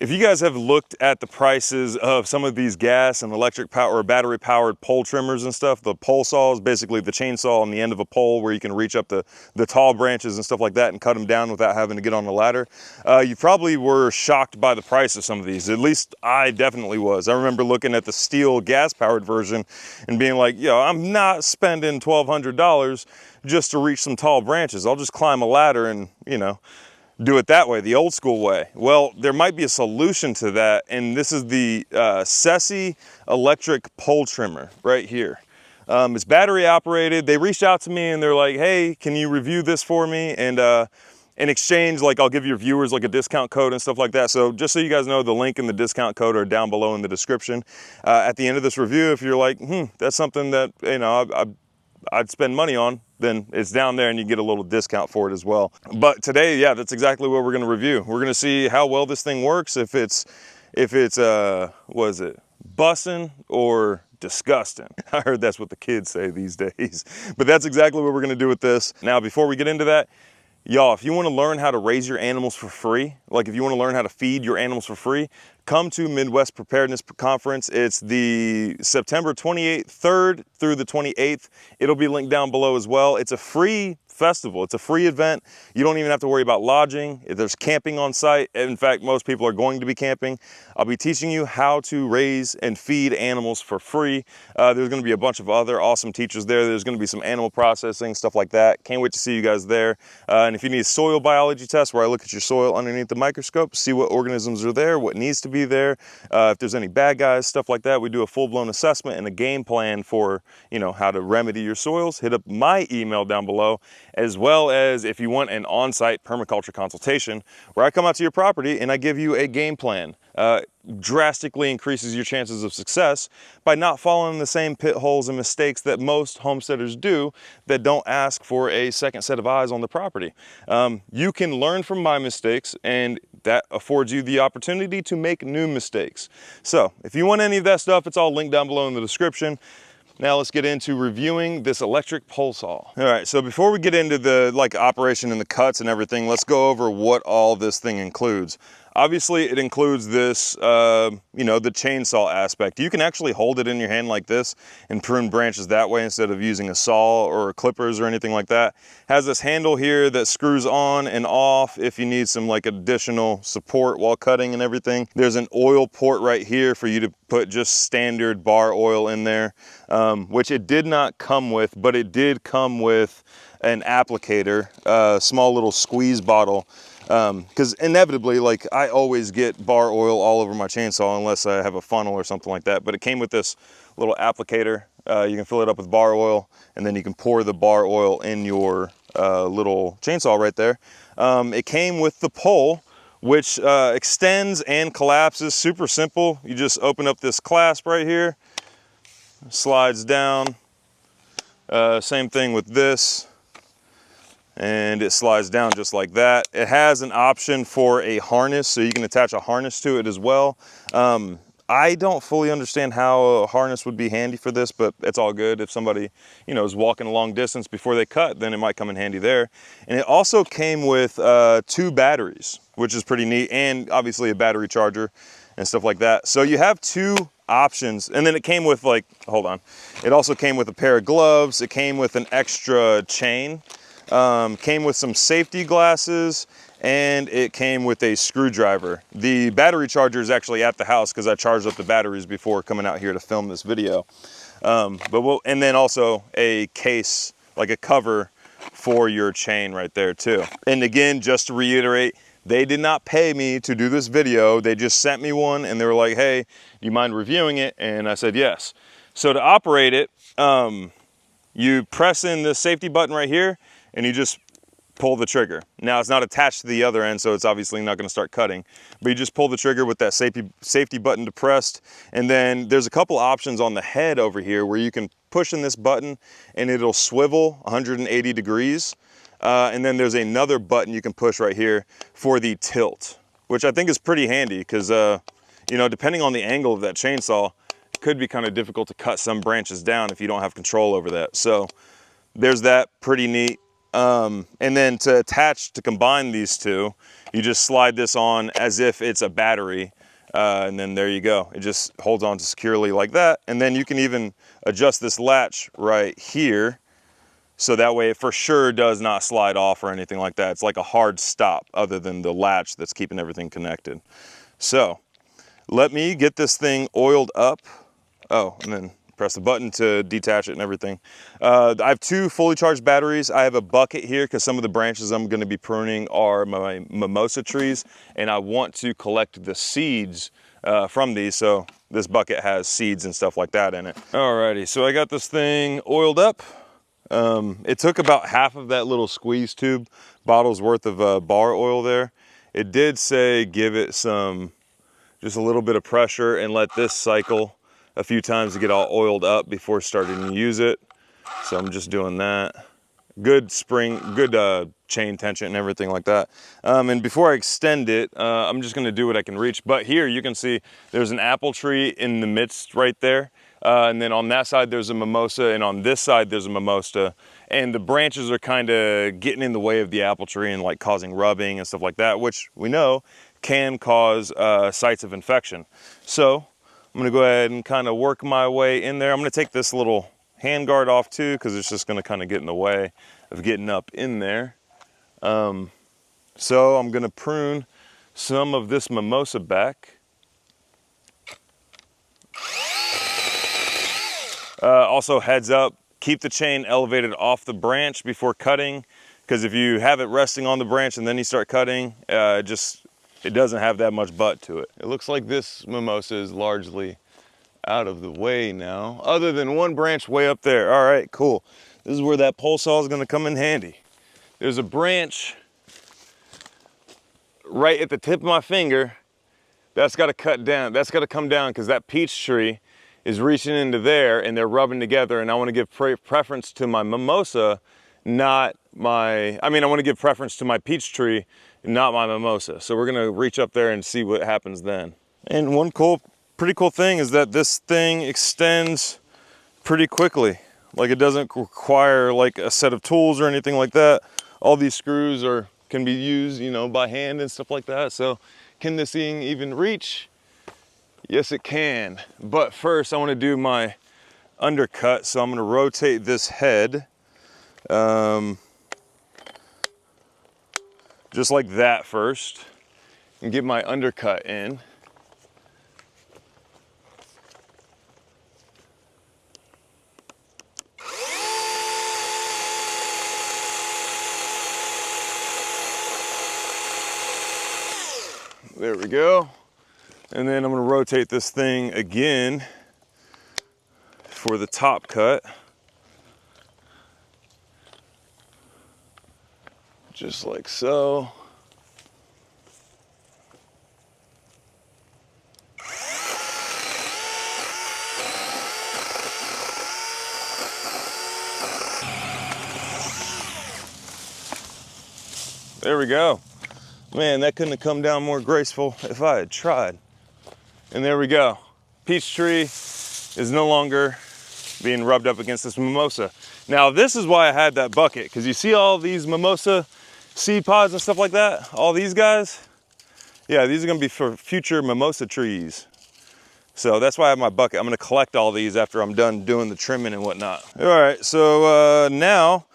If you guys have looked at the prices of some of these gas and electric power or battery powered pole trimmers and stuff, the pole saw is basically the chainsaw on the end of a pole where you can reach up the tall branches and stuff like that and cut them down without having to get on the ladder. You probably were shocked by the price of some of these. At least I definitely was. I remember looking at the Stihl gas powered version and being like, yo, I'm not spending $1,200 just to reach some tall branches. I'll just climb a ladder and, you know, do it that way, the old school way. Well, there might be a solution to that, and this is the Seesii electric pole trimmer right here. It's battery operated. They reached out to me and they're like, hey, can you review this for me? And in exchange, like, I'll give your viewers like a discount code and stuff like that. So just so you guys know, the link and the discount code are down below in the description. At the end of this review, if you're like, that's something that, you know, I'd spend money on, then it's down there and you get a little discount for it as well. But today, yeah, that's exactly what we're gonna review. We're gonna see how well this thing works, if it's what is it, bussin' or disgusting. I heard that's what the kids say these days. But that's exactly what we're gonna do with this. Now, before we get into that, y'all, if you wanna learn how to raise your animals for free, like if you wanna learn how to feed your animals for free, come to Midwest Preparedness Conference. It's the September 28th, 3rd through the 28th. It'll be linked down below as well. It's a free festival. It's a free event. You don't even have to worry about lodging. There's camping on site. In fact, most people are going to be camping. I'll be teaching you how to raise and feed animals for free. There's going to be a bunch of other awesome teachers there. There's going to be some animal processing, stuff like that. Can't wait to see you guys there. And if you need a soil biology test where I look at your soil underneath the microscope, see what organisms are there, what needs to be there, if there's any bad guys, stuff like that, we do a full-blown assessment and a game plan for, you know, how to remedy your soils. Hit up my email down below, as well as if you want an on-site permaculture consultation where I come out to your property and I give you a game plan. Drastically increases your chances of success by not following the same pit holes and mistakes that most homesteaders do that don't ask for a second set of eyes on the property. You can learn from my mistakes, and that affords you the opportunity to make new mistakes. So if you want any of that stuff, it's all linked down below in the description. Now let's get into reviewing this electric pole saw. All right, so before we get into the operation and the cuts and everything, let's go over what all this thing includes. Obviously, it includes this, you know, the chainsaw aspect. You can actually hold it in your hand like this and prune branches that way instead of using a saw or clippers or anything like that. Has this handle here that screws on and off if you need some additional support while cutting and everything. There's an oil port right here for you to put just standard bar oil in there, which it did not come with, but it did come with an applicator, a small little squeeze bottle. Because inevitably, I always get bar oil all over my chainsaw unless I have a funnel or something like that. But it came with this little applicator. You can fill it up with bar oil, and then you can pour the bar oil in your little chainsaw right there. It came with the pole, which extends and collapses. Super simple. You just open up this clasp right here, slides down. Same thing with this. And it slides down just like that. It has an option for a harness, so you can attach a harness to it as well. I don't fully understand how a harness would be handy for this, but it's all good. If somebody, you know, is walking a long distance before they cut, then it might come in handy there. And it also came with 2 batteries, which is pretty neat, and obviously a battery charger and stuff like that. So you have 2 options. And then it came with hold on. It also came with a pair of gloves. It came with an extra chain. Came with some safety glasses, and it came with a screwdriver. The battery charger is actually at the house because I charged up the batteries before coming out here to film this video. And then also a case, like a cover for your chain right there too. And again, just to reiterate, they did not pay me to do this video. They just sent me one and they were like, hey, do you mind reviewing it? And I said, yes. So to operate it, you press in this safety button right here, and you just pull the trigger. Now it's not attached to the other end, so it's obviously not gonna start cutting, but you just pull the trigger with that safety button depressed. And then there's a couple options on the head over here where you can push in this button and it'll swivel 180 degrees. And then there's another button you can push right here for the tilt, which I think is pretty handy because, you know, depending on the angle of that chainsaw, it could be kind of difficult to cut some branches down if you don't have control over that. So there's that, pretty neat. And then to combine these two, you just slide this on as if it's a battery. And then there you go. It just holds on securely like that. And then you can even adjust this latch right here. So that way it for sure does not slide off or anything like that. It's like a hard stop other than the latch that's keeping everything connected. So let me get this thing oiled up. Oh, and then press the button to detach it and everything. I have 2 fully charged batteries. I have a bucket here because some of the branches I'm going to be pruning are my mimosa trees, and I want to collect the seeds from these. So this bucket has seeds and stuff like that in it. Alrighty, so I got this thing oiled up. It took about half of that little squeeze tube bottle's worth of bar oil there. It did say give it just a little bit of pressure and let this cycle a few times to get all oiled up before starting to use it. So I'm just doing that. Good chain tension and everything like that. And before I extend it, I'm just gonna do what I can reach. But here you can see there's an apple tree in the midst right there. And then on that side there's a mimosa, and on this side there's a mimosa. And the branches are kind of getting in the way of the apple tree and like causing rubbing and stuff like that, which we know can cause sites of infection. So I'm gonna go ahead and kind of work my way in there. I'm gonna take this little hand guard off too, because it's just gonna kind of get in the way of getting up in there. So I'm gonna prune some of this mimosa back. Also heads up, keep the chain elevated off the branch before cutting, because if you have it resting on the branch and then you start cutting, it doesn't have that much butt to it. It looks like this mimosa is largely out of the way now, other than one branch way up there. All right, cool. This is where that pole saw is gonna come in handy. There's a branch right at the tip of my finger that's gotta cut down. That's gotta come down because that peach tree is reaching into there and they're rubbing together, and I wanna give preference to my mimosa, I wanna give preference to my peach tree, not my mimosa. So we're gonna reach up there and see what happens then. And one pretty cool thing is that this thing extends pretty quickly. Like, it doesn't require like a set of tools or anything like that. All these screws can be used, by hand and stuff like that. So can this thing even reach? Yes, it can. But first I want to do my undercut. So I'm going to rotate this head. Just like that first, and get my undercut in. There we go. And then I'm gonna rotate this thing again for the top cut. Just like so. There we go. Man, that couldn't have come down more graceful if I had tried. And there we go. Peach tree is no longer being rubbed up against this mimosa. Now, this is why I had that bucket, because you see all these mimosa seed pods and stuff like that? All these guys? Yeah, these are gonna be for future mimosa trees. So that's why I have my bucket. I'm gonna collect all these after I'm done doing the trimming and whatnot. All right, so now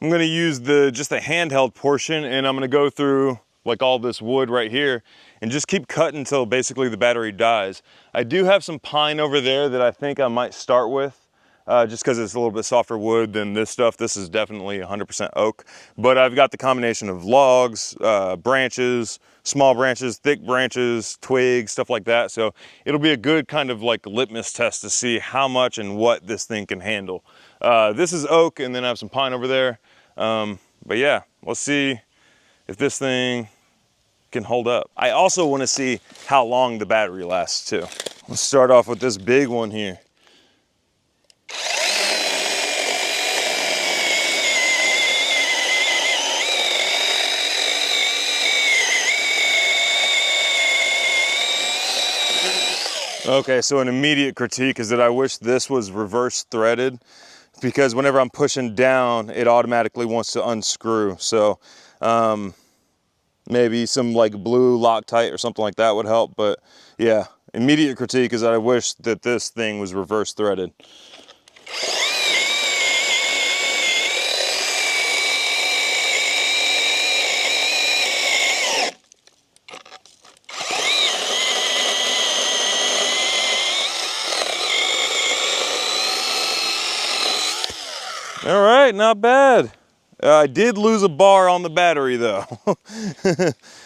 I'm gonna use just the handheld portion, and I'm gonna go through like all this wood right here and just keep cutting until basically the battery dies. I do have some pine over there that I think I might start with, just because it's a little bit softer wood than this stuff. This is definitely 100% oak, but I've got the combination of logs, branches, small branches, thick branches, twigs, stuff like that. So it'll be a good kind of like litmus test to see how much and what this thing can handle. This is oak, and then I have some pine over there. But yeah, we'll see if this thing can hold up. I also want to see how long the battery lasts too. Let's start off with this big one here. Okay, so an immediate critique is that I wish this was reverse threaded because whenever I'm pushing down, it automatically wants to unscrew. So maybe some like blue Loctite or something like that would help. But yeah, immediate critique is that I wish that this thing was reverse threaded. All right, not bad. I did lose a bar on the battery though.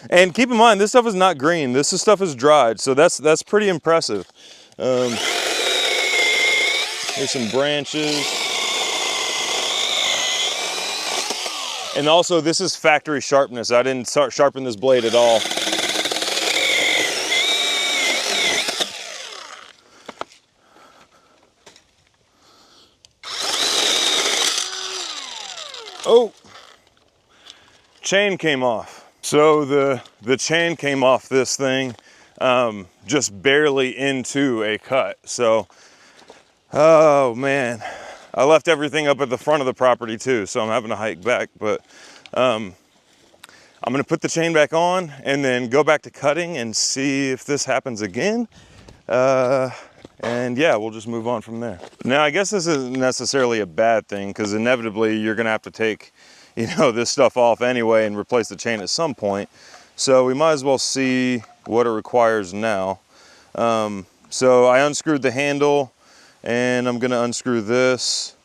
And keep in mind, this stuff is not green. This stuff is dried, so that's pretty impressive. Here's some branches. And also, this is factory sharpness. I didn't sharpen this blade at all. Oh, chain came off. So the chain came off this thing just barely into a cut. So, oh man, I left everything up at the front of the property too, so I'm having to hike back. But I'm gonna put the chain back on and then go back to cutting and see if this happens again. And yeah, we'll just move on from there. Now, I guess this isn't necessarily a bad thing because inevitably you're gonna have to take, you know, this stuff off anyway and replace the chain at some point. So we might as well see what it requires now. So I unscrewed the handle and I'm gonna unscrew this.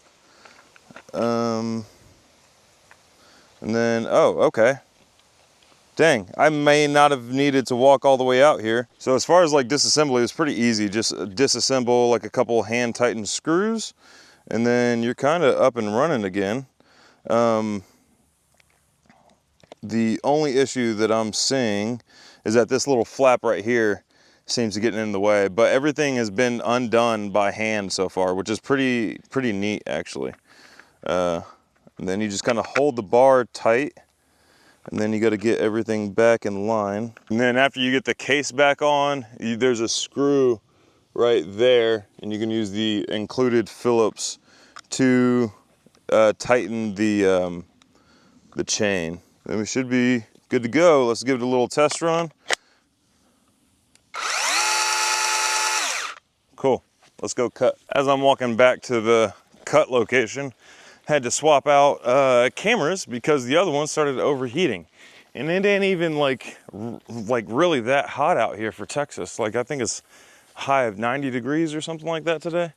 And then, oh, okay. Dang, I may not have needed to walk all the way out here. So as far as like disassembly, it's pretty easy. Just disassemble like a couple hand tightened screws and then you're kind of up and running again. The only issue that I'm seeing is that this little flap right here seems to get in the way, but everything has been undone by hand so far, which is pretty neat actually. And then you just kind of hold the bar tight and then you got to get everything back in line. And then after you get the case back on, there's a screw right there and you can use the included Phillips to tighten the chain. Then we should be good to go. Let's give it a little test run. Cool, let's go cut. As I'm walking back to the cut location, had to swap out cameras because the other one started overheating. And it ain't even like really that hot out here for Texas. Like I think it's a high of 90 degrees or something like that today.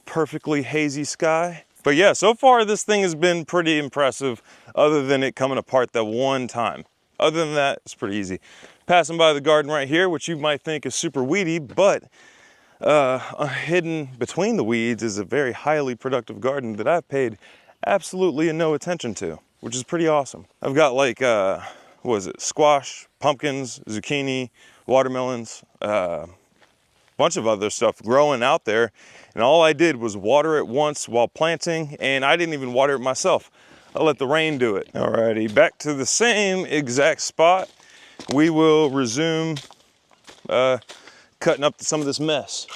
Perfectly hazy sky. But yeah, so far this thing has been pretty impressive other than it coming apart that one time. Other than that, it's pretty easy. Passing by the garden right here, which you might think is super weedy, but hidden between the weeds is a very highly productive garden that I've paid absolutely no attention to, which is pretty awesome. I've got like, what is it? Squash, pumpkins, zucchini, watermelons, bunch of other stuff growing out there. And all I did was water it once while planting, and I didn't even water it myself. I let the rain do it. Alrighty, back to the same exact spot. We will resume cutting up some of this mess.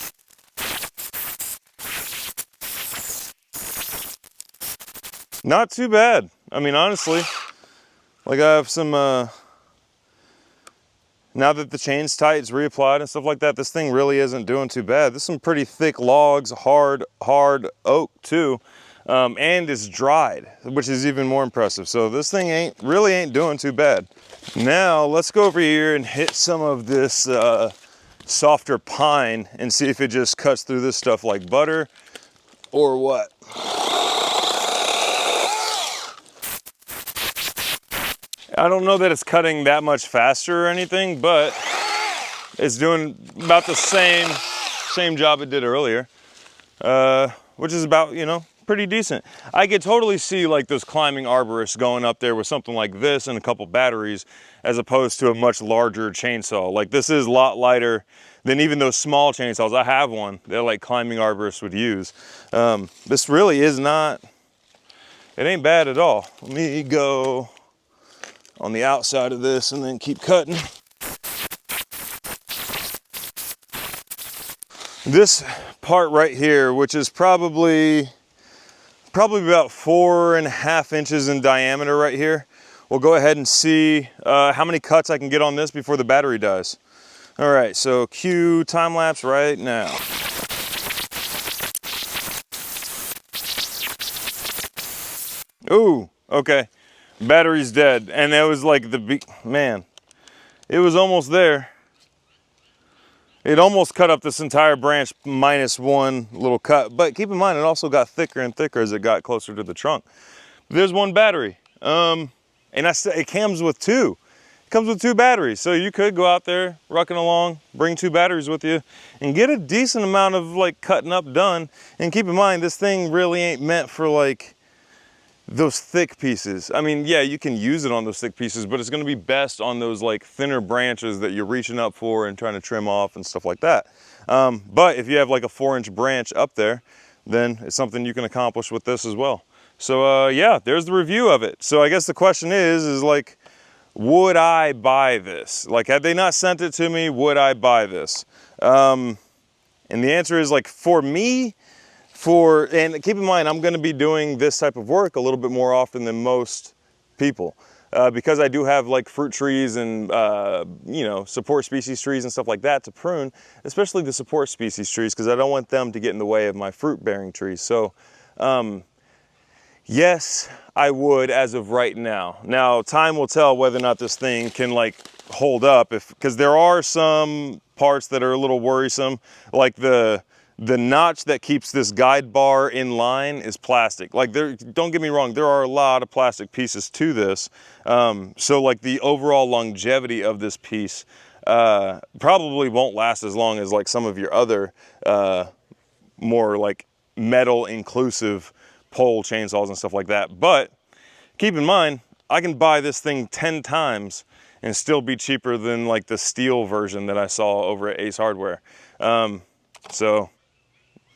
Not too bad. I mean, honestly, like I have some, now that the chain's tight, it's reapplied and stuff like that, this thing really isn't doing too bad. There's some pretty thick logs, hard oak too, and it's dried, which is even more impressive. So this thing really ain't doing too bad. Now let's go over here and hit some of this softer pine and see if it just cuts through this stuff like butter or what. I don't know that it's cutting that much faster or anything, but it's doing about the same job it did earlier, which is about, you know, pretty decent. I could totally see like those climbing arborists going up there with something like this and a couple batteries as opposed to a much larger chainsaw. Like this is a lot lighter than even those small chainsaws. I have one that like climbing arborists would use. This really is not, it ain't bad at all. Let me go on the outside of this and then keep cutting. This part right here, which is probably probably about 4.5 inches in diameter right here. We'll go ahead and see how many cuts I can get on this before the battery dies. All right, so cue time lapse right now. Ooh, okay. Battery's dead. And that was like man, it was almost there. It almost cut up this entire branch minus one little cut. But keep in mind, it also got thicker and thicker as it got closer to the trunk. There's one battery. And it comes with two. It comes with two batteries. So you could go out there, rucking along, bring two batteries with you, and get a decent amount of like cutting up done. And keep in mind, this thing really ain't meant for like those thick pieces. I mean, yeah, you can use it on those thick pieces, but it's gonna be best on those like thinner branches that you're reaching up for and trying to trim off and stuff like that. But if you have like a 4-inch branch up there, then it's something you can accomplish with this as well. So yeah, there's the review of it. So I guess the question is like, would I buy this? Like, had they not sent it to me, would I buy this? And the answer is like, for me, and keep in mind, I'm gonna be doing this type of work a little bit more often than most people. Because I do have like fruit trees and, you know, support species trees and stuff like that to prune, especially the support species trees, because I don't want them to get in the way of my fruit bearing trees. So, yes, I would as of right now. Now, time will tell whether or not this thing can like hold up, because there are some parts that are a little worrisome, like the notch that keeps this guide bar in line is plastic. Like, don't get me wrong, there are a lot of plastic pieces to this. So like the overall longevity of this piece probably won't last as long as like some of your other more like metal inclusive pole chainsaws and stuff like that. But keep in mind, I can buy this thing 10 times and still be cheaper than like the Stihl version that I saw over at Ace Hardware. So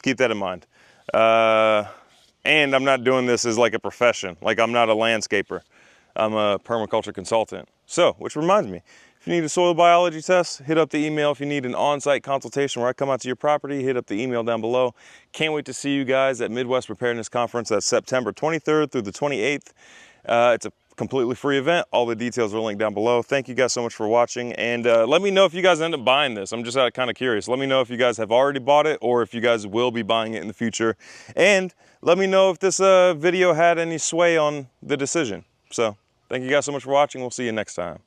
keep that in mind. And I'm not doing this as like a profession. Like, I'm not a landscaper. I'm a permaculture consultant. So, which reminds me, if you need a soil biology test, hit up the email. If you need an on-site consultation where I come out to your property, hit up the email down below. Can't wait to see you guys at Midwest Preparedness Conference. That's September 23rd through the 28th. It's a completely free event. All the details are linked down below. Thank you guys so much for watching, and let me know if you guys end up buying this. I'm just kind of curious. Let me know if you guys have already bought it or if you guys will be buying it in the future, and let me know if this video had any sway on the decision. So thank you guys so much for watching. We'll see you next time.